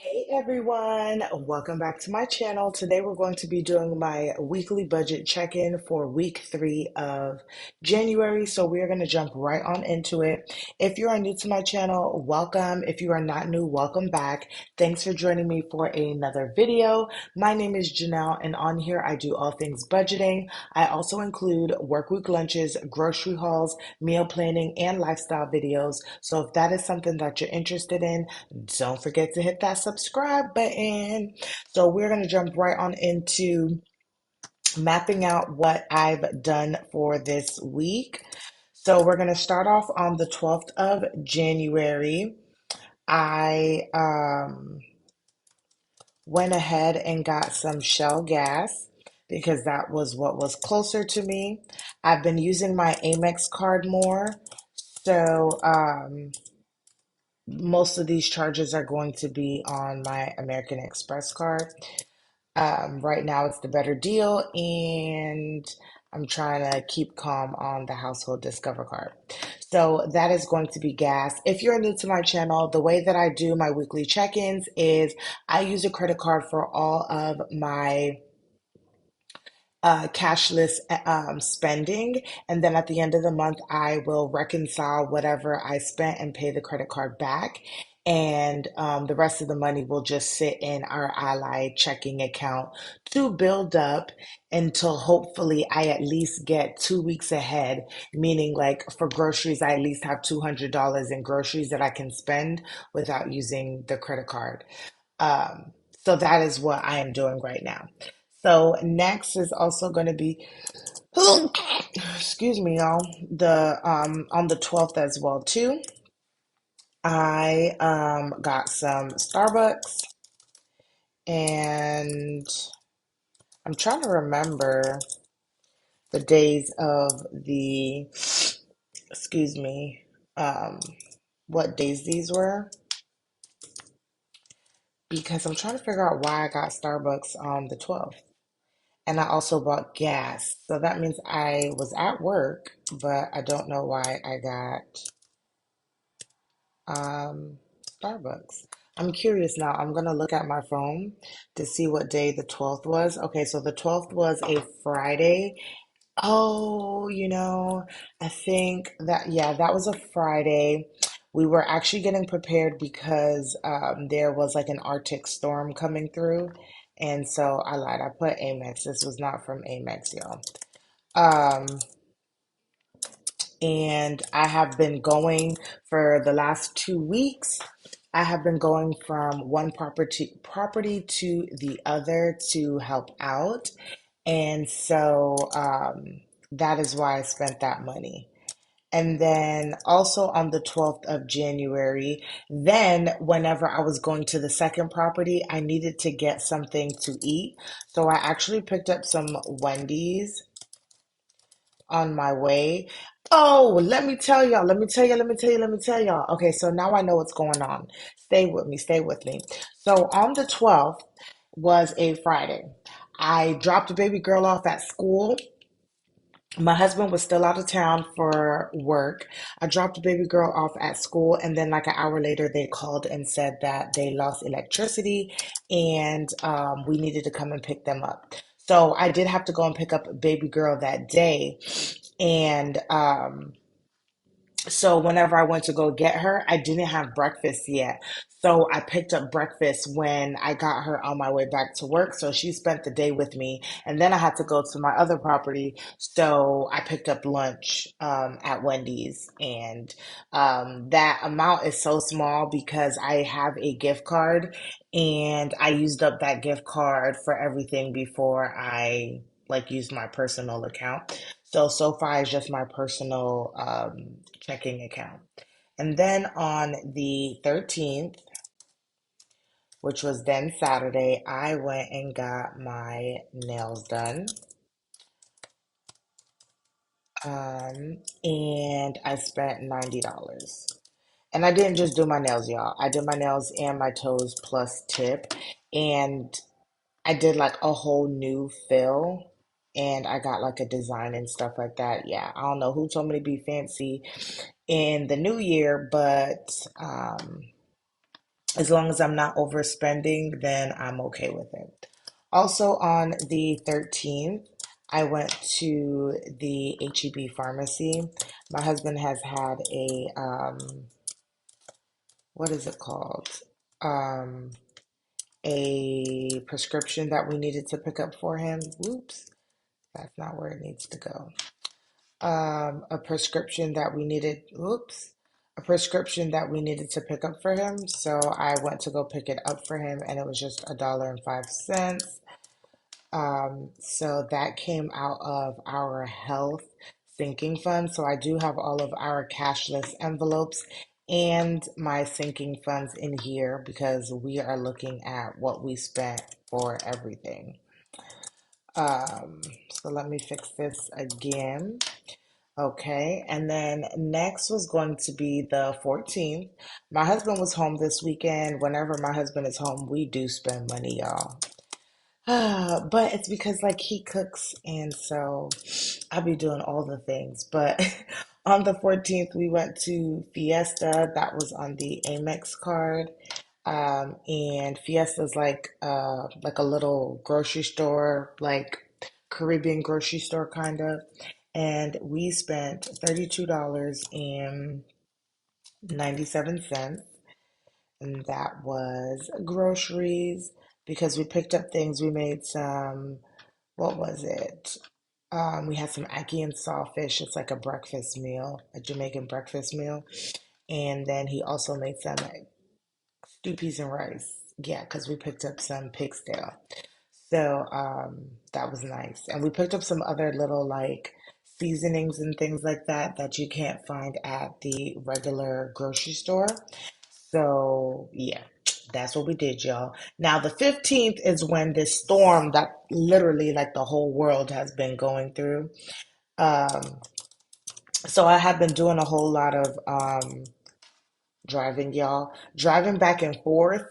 Hey everyone, welcome back to my channel. Today we're going to be doing my weekly budget check-in for week 3 of January. So we're going to jump right on into it. If you are new to my channel, welcome. If you are not new, welcome back. Thanks for joining me for another video. My name is Janelle and on here I do all things budgeting. I also include work week lunches, grocery hauls, meal planning, and lifestyle videos. So if that is something that you're interested in, don't forget to hit that subscribe button. So we're going to jump right on into mapping out what I've done for this week. So we're going to start off on the 12th of January. I went ahead and got some Shell gas because that was what was closer to me. I've been using my Amex card more. So most of these charges are going to be on my American Express card. Right now, it's the better deal, and I'm trying to keep calm on the Household Discover card. So that is going to be gas. If you're new to my channel, the way that I do my weekly check-ins is I use a credit card for all of my cashless spending. And then at the end of the month, I will reconcile whatever I spent and pay the credit card back. And the rest of the money will just sit in our Ally checking account to build up until hopefully I at least get 2 weeks ahead, meaning like for groceries, I at least have $200 in groceries that I can spend without using the credit card. Um, so that is what I am doing right now. So next is also going to be, excuse me, y'all. The On the 12th as well too. I got some Starbucks and I'm trying to remember the days of the, excuse me, um, what days these were because I'm trying to figure out why I got Starbucks on the 12th. And I also bought gas. So that means I was at work, but I don't know why I got um, Starbucks. I'm curious now. I'm going to look at my phone to see what day the 12th was. Okay, so the 12th was a Friday. Oh, I think that, yeah, that was a Friday. We were actually getting prepared because there was like an Arctic storm coming through. And so I lied. I put Amex. This was not from Amex, y'all. Um, and I have been going for the last 2 weeks. I have been going from one property to the other to help out. And so that is why I spent that money. And then also on the 12th of January, then whenever I was going to the second property, I needed to get something to eat. So I actually picked up some Wendy's on my way. Oh, let me tell y'all, let me tell you, let me tell you, let me tell y'all. Okay, so now I know what's going on. Stay with me, stay with me. So on the 12th was a Friday. I dropped a baby girl off at school. My husband was still out of town for work. I dropped the baby girl off at school, and then like an hour later, they called and said that they lost electricity and we needed to come and pick them up. So I did have to go and pick up baby girl that day. And so whenever I went to go get her, I didn't have breakfast yet. So I picked up breakfast when I got her on my way back to work. So she spent the day with me. And then I had to go to my other property. So I picked up lunch at Wendy's. And that amount is so small because I have a gift card and I used up that gift card for everything before I like used my personal account. So far it's just my personal checking account. And then on the 13th, which was then Saturday, I went and got my nails done. And I spent $90. And I didn't just do my nails, y'all. I did my nails and my toes plus tip. And I did like a whole new fill. And I got like a design and stuff like that. Yeah, I don't know who told me to be fancy in the new year, but As long as I'm not overspending, then I'm okay with it. Also, on the 13th, I went to the HEB pharmacy. My husband has had what is it called? Um, a prescription that we needed to pick up for him. Whoops, that's not where it needs to go. A prescription that we needed, whoops, a prescription that we needed to pick up for him. So I went to go pick it up for him, and it was just $1.05. So that came out of our health sinking fund. So I do have all of our cashless envelopes and my sinking funds in here because we are looking at what we spent for everything. So let me fix this again. Okay, and then next was going to be the 14th. My husband was home this weekend. Whenever my husband is home, we do spend money, y'all. But it's because like he cooks, and so I'll be doing all the things. But on the 14th, we went to Fiesta. That was on the Amex card. And Fiesta's like a little grocery store, like Caribbean grocery store kind of. And we spent $32.97, and that was groceries because we picked up things. We made some, what was it? We had some ackee and sawfish. It's like a breakfast meal, a Jamaican breakfast meal. And then he also made some stew peas and rice. Yeah, because we picked up some pigtail. So that was nice. And we picked up some other little like seasonings and things like that that you can't find at the regular grocery store. So yeah, that's what we did, y'all. Now the 15th is when this storm that literally like the whole world has been going through. Um, so I have been doing a whole lot of driving, y'all. Driving back and forth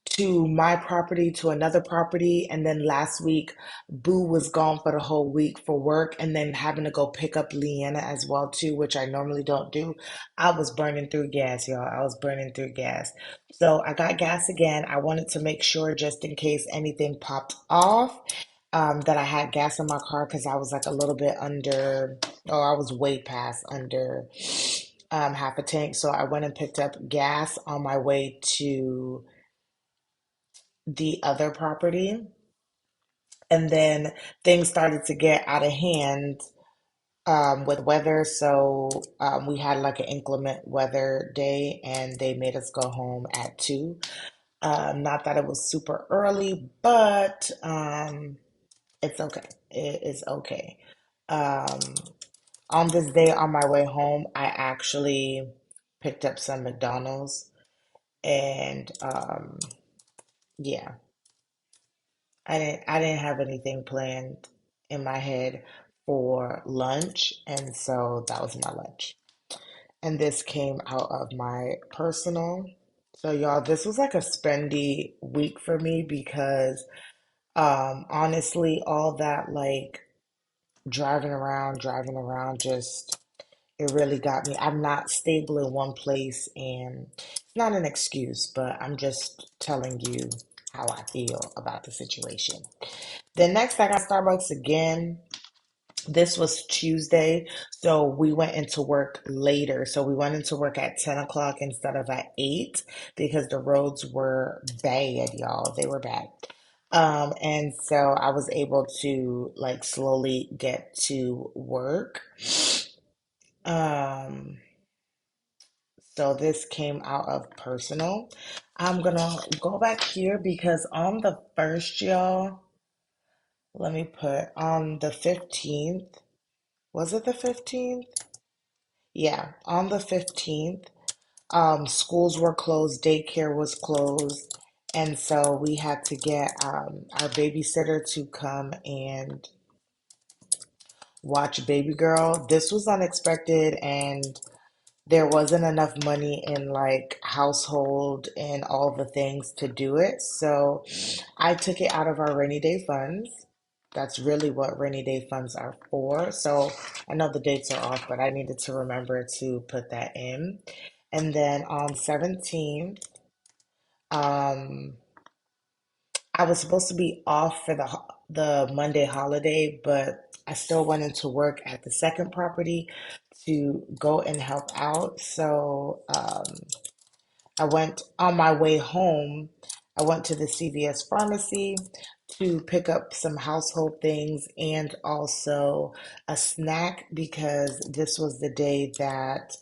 to my property to another property. And then last week, Boo was gone for the whole week for work, and then having to go pick up Leanna as well too, which I normally don't do. I was burning through gas, y'all. I was burning through gas. So I got gas again. I wanted to make sure just in case anything popped off. That I had gas in my car because I was like a little bit under, or I was way past under half a tank. So I went and picked up gas on my way to the other property. And then things started to get out of hand with weather. So we had like an inclement weather day and they made us go home at 2. Not that it was super early, but it's okay. It is okay. Um, on this day on my way home, I actually picked up some McDonald's and yeah. I didn't have anything planned in my head for lunch, and so that was my lunch. And this came out of my personal. So y'all, this was like a spendy week for me because honestly, all that like driving around just it really got me. I'm not stable in one place, and it's not an excuse, but I'm just telling you how I feel about the situation. Then next, I got Starbucks again. This was Tuesday, so we went into work later. So we went into work at 10 o'clock instead of at 8 because the roads were bad, y'all. They were bad. And so I was able to like slowly get to work. Um, so this came out of personal. I'm gonna go back here because on the first, y'all, let me put on the 15th. Was it the 15th? Yeah, on the 15th, schools were closed, daycare was closed, and so we had to get our babysitter to come and watch baby girl. This was unexpected, and there wasn't enough money in like household and all the things to do it. So I took it out of our rainy day funds. That's really what rainy day funds are for. So I know the dates are off, but I needed to remember to put that in. And then on 17th, Um, I was supposed to be off for the Monday holiday, but I still went into work at the second property to go and help out. So I went on my way home. I went to the CVS pharmacy to pick up some household things and also a snack because this was the day that,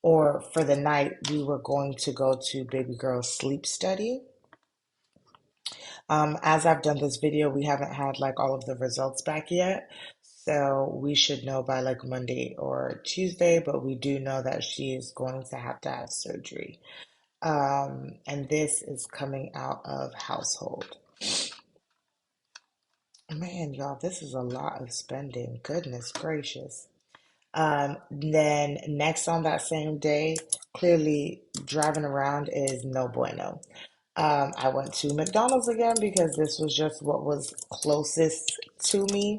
or for the night, we were going to go to baby girl's sleep study. As I've done this video, we haven't had like all of the results back yet. So we should know by like Monday or Tuesday, but we do know that she is going to have surgery. And this is coming out of household. Man, y'all, this is a lot of spending. Goodness gracious. Then next on that same day, clearly driving around is no bueno. I went to McDonald's again because this was just what was closest to me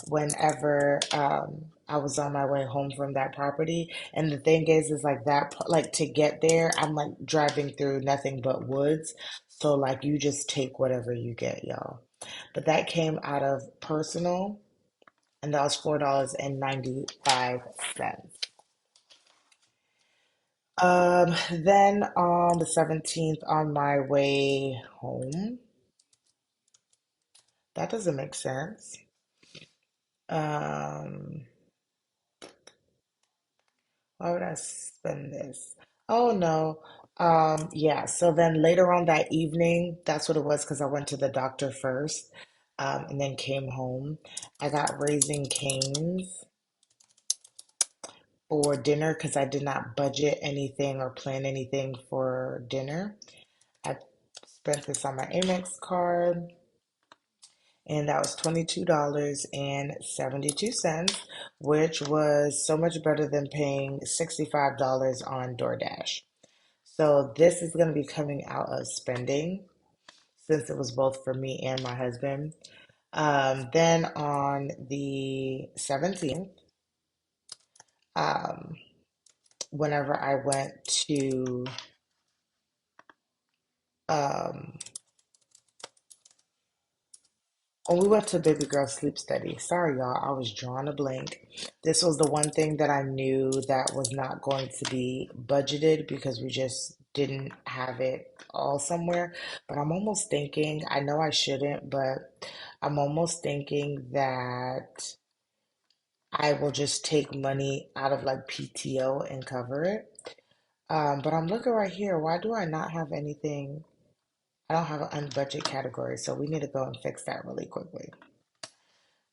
whenever I was on my way home from that property. And the thing is like that, like to get there, I'm like driving through nothing but woods. So like you just take whatever you get, y'all. But that came out of personal, and that was $4.95. Then on the 17th, on my way home, that doesn't make sense. Um, why would I spend this? Oh no. Yeah, so then later on that evening, that's what it was because I went to the doctor first, and then came home. I got Raising Cane's for dinner because I did not budget anything or plan anything for dinner. I spent this on my Amex card, and that was $22.72, which was so much better than paying $65 on DoorDash. So this is going to be coming out of spending since it was both for me and my husband. Then on the 17th, um, whenever I went to um, oh, we went to baby girl sleep study. Sorry, y'all. I was drawing a blank. This was the one thing that I knew that was not going to be budgeted because we just didn't have it all somewhere. But I'm almost thinking, I know I shouldn't, but I'm almost thinking that I will just take money out of like PTO and cover it. But I'm looking right here. Why do I not have anything? I don't have an unbudget category, so we need to go and fix that really quickly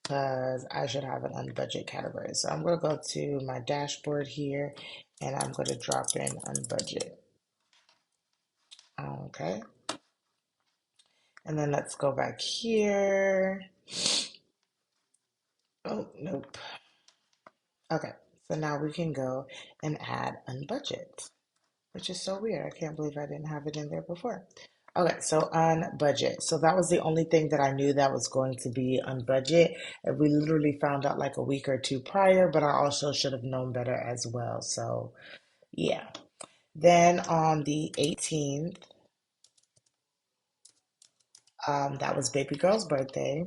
because I should have an unbudget category. So I'm going to go to my dashboard here and I'm going to drop in unbudget. Okay. And then let's go back here. Oh, nope. Okay. So now we can go and add unbudget, which is so weird. I can't believe I didn't have it in there before. Okay, so on budget. So that was the only thing that I knew that was going to be on budget. And we literally found out like a week or two prior, but I also should have known better as well. So yeah. Then on the 18th, that was baby girl's birthday.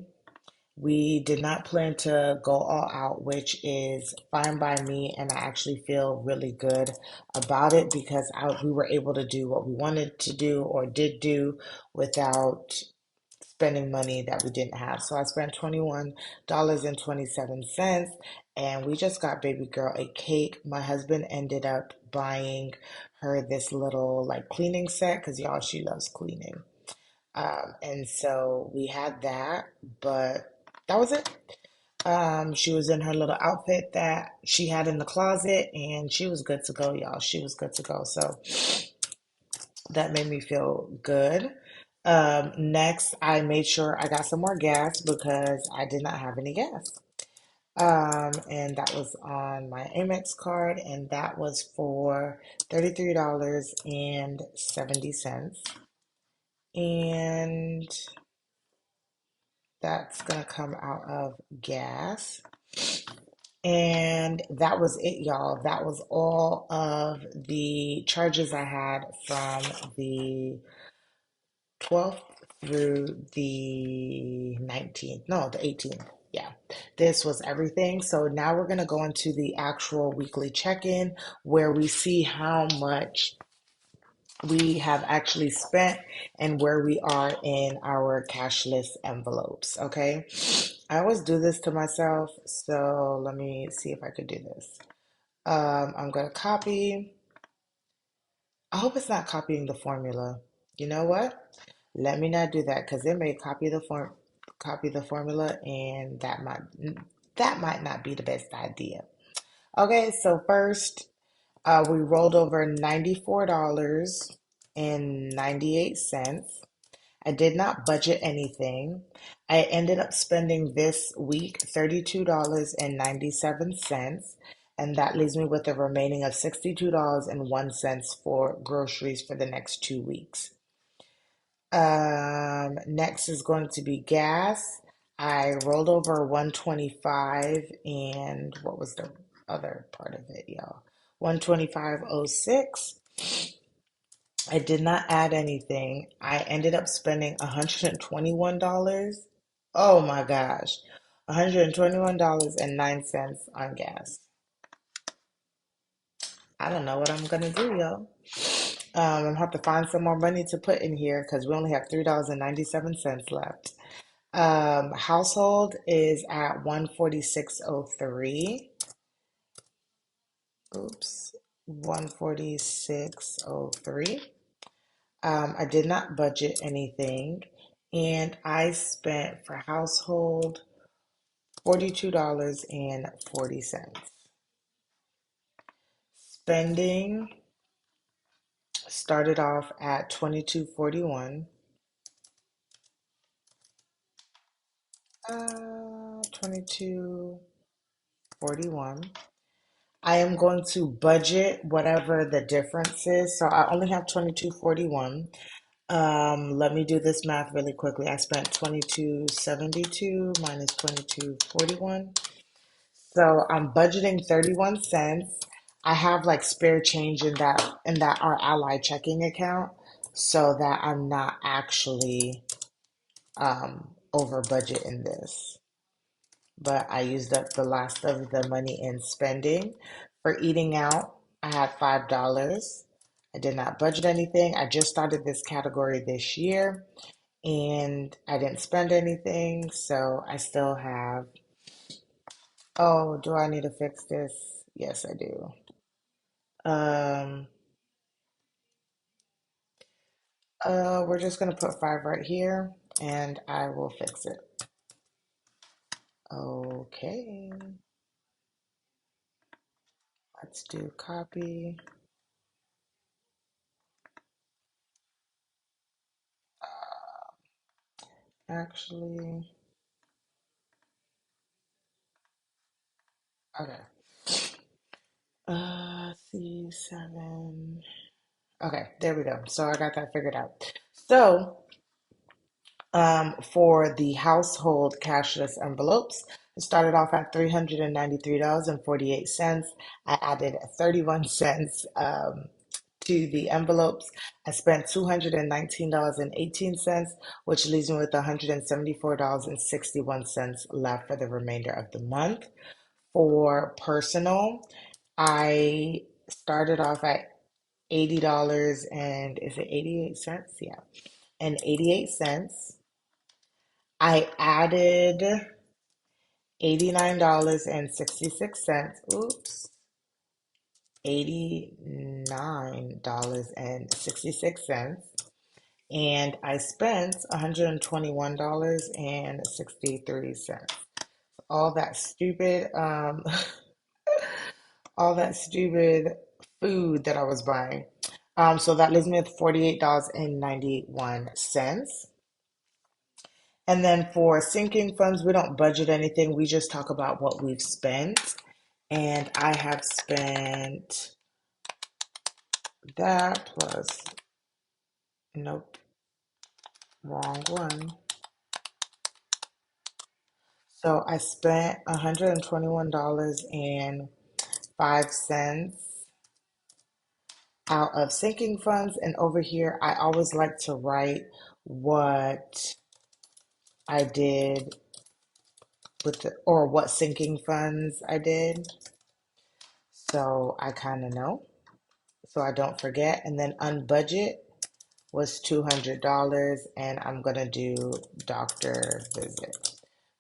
We did not plan to go all out, which is fine by me, and I actually feel really good about it because we were able to do what we wanted to do or did do without spending money that we didn't have. So I spent $21.27 and we just got baby girl a cake. My husband ended up buying her this little like cleaning set because y'all, she loves cleaning. And so we had that, but that was it. She was in her little outfit that she had in the closet and she was good to go, y'all. She was good to go. So that made me feel good. Next, I made sure I got some more gas because I did not have any gas. And that was on my Amex card, and that was for $33.70. And that's gonna come out of gas. And that was it, y'all. That was all of the charges I had from the 12th through the 19th. No, the 18th. Yeah, this was everything. So now we're going to go into the actual weekly check-in where we see how much we have actually spent and where we are in our cashless envelopes. Okay. I always do this to myself. So let me see if I could do this. I'm going to copy. I hope it's not copying the formula. You know what? Let me not do that because it may copy the formula, and that might not be the best idea. Okay, so first, we rolled over $94.98. I did not budget anything. I ended up spending this week $32.97, and that leaves me with a remaining of $62.01 for groceries for the next 2 weeks. Next is going to be gas. I rolled over 125 and what was the other part of it, y'all? 125.06. I did not add anything. I ended up spending $121. Oh my gosh. $121.09 on gas. I don't know what I'm gonna do, y'all. I'm gonna have to find some more money to put in here because we only have $3.97 left. Household is at 146.03. Oops, 146.03. I did not budget anything, and I spent for household $42.40. Spending started off at 22.41. 22.41. I am going to budget whatever the difference is. So I only have 22.41. Let me do this math really quickly. I spent 22.72 minus 22.41. So I'm budgeting 31 cents. I have like spare change in that our ally checking account so that I'm not actually over budget in this. But I used up the last of the money in spending. For eating out, I had $5. I did not budget anything. I just started this category this year and I didn't spend anything, so I still have. Oh, do I need to fix this? Yes, I do. Um, we're just gonna put 5 right here and I will fix it. Okay, let's do copy. Actually, okay. C7. Okay, there we go. So I got that figured out. So, for the household cashless envelopes, it started off at $393.48. I added 31 cents to the envelopes. I spent $219.18, which leaves me with $174.61 left for the remainder of the month. For personal, I started off at $80 and is it 88 cents? Yeah. And 88 cents. I added $89.66. Oops. $89.66. And I spent $121.63. All that stupid all that stupid food that I was buying. So that leaves me with $48.91. And then for sinking funds, we don't budget anything. We just talk about what we've spent. And I have spent that plus, nope, wrong one. So I spent $121.05 out of sinking funds. And over here, I always like to write what I did with the, or what sinking funds I did. So I kind of know, so I don't forget. And then unbudget was $200, and I'm gonna do doctor visit.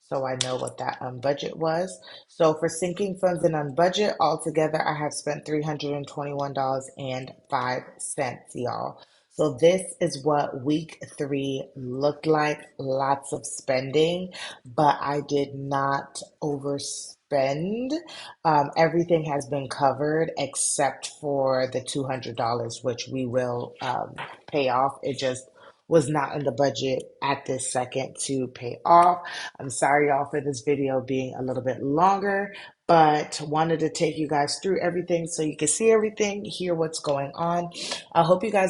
So I know what that budget was. So for sinking funds and on budget, altogether, I have spent $321.05, y'all. So this is what week 3 looked like. Lots of spending, but I did not overspend. Everything has been covered except for the $200, which we will pay off. It just was not in the budget at this second to pay off. I'm sorry, y'all, for this video being a little bit longer, but wanted to take you guys through everything so you can see everything, hear what's going on. I hope you guys